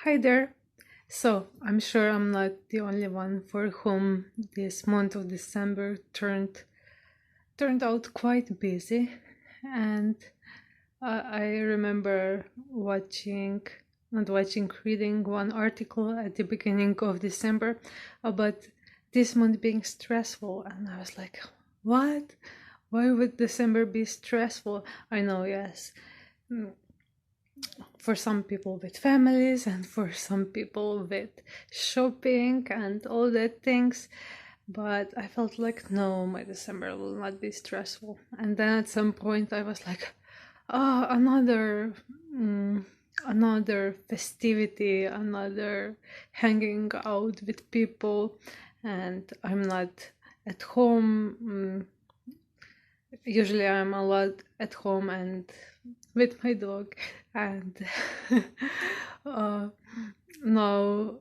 Hi there. So, I'm sure I'm not the only one for whom this month of December turned out quite busy, and I remember reading one article at the beginning of December about this month being stressful, and I was like, what? Why would December be stressful? I know, yes. For some people with families and for some people with shopping and all that things, but I felt like no, my December will not be stressful. And then at some point I was like, oh, another festivity, another hanging out with people, and I'm not at home. Usually I'm a lot at home and with my dog, and uh, now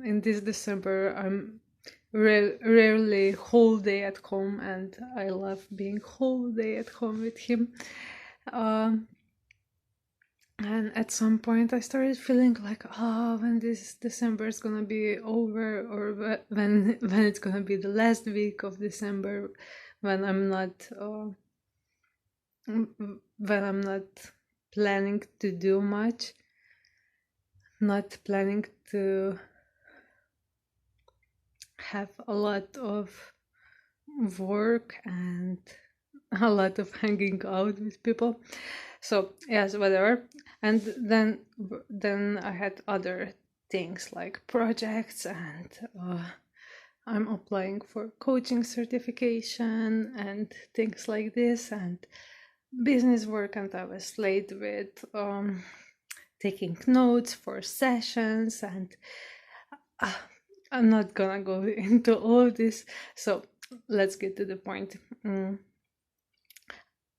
in this December I'm rarely whole day at home, and I love being whole day at home with him. And at some point I started feeling like, when this December is gonna be over, or when it's gonna be the last week of December, when I'm not planning to do much, not planning to have a lot of work and a lot of hanging out with people. So yes, whatever. And then I had other things like projects, and I'm applying for coaching certification and things like this, and business work, and I was late with taking notes for sessions, and I'm not gonna go into all of this, so let's get to the point.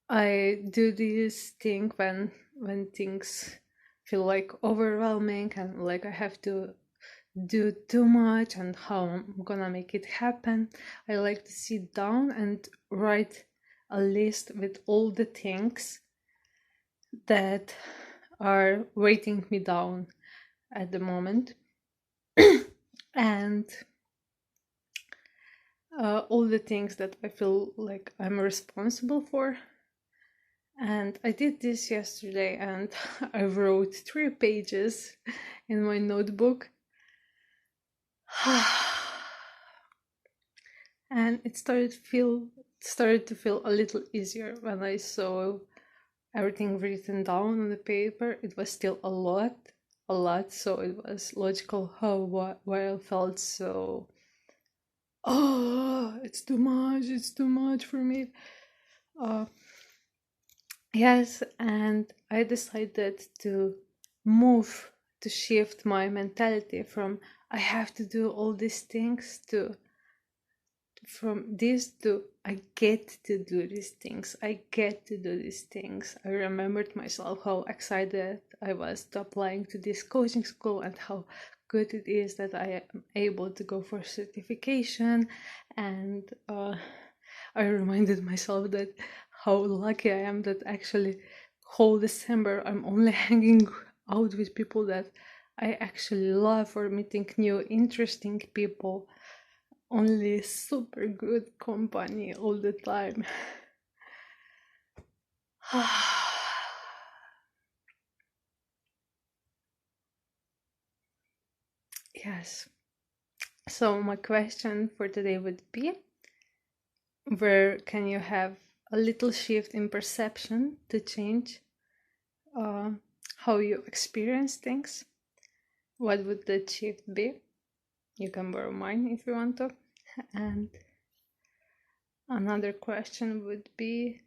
I do this thing when things feel like overwhelming and like I have to do too much and how I'm gonna make it happen. I like to sit down and write a list with all the things that are weighting me down at the moment, and all the things that I feel like I'm responsible for. And I did this yesterday, and I wrote 3 pages in my notebook. And it started to feel a little easier when I saw everything written down on the paper. It was still a lot, so it was logical why I felt so, it's too much for me. Yes, and I decided to shift my mentality from I have to do all these things to I get to do these things. I get to do these things. I remembered myself how excited I was to applying to this coaching school and how good it is that I am able to go for certification. And I reminded myself that how lucky I am that actually whole December I'm only hanging out with people that I actually love, or meeting new interesting people. Only super good company all the time. Yes. So my question for today would be, where can you have a little shift in perception to change how you experience things? What would that shift be? You can borrow mine if you want to. And another question would be,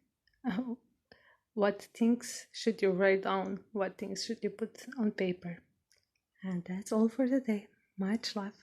what things should you write down? What things should you put on paper? And that's all for today. Much love.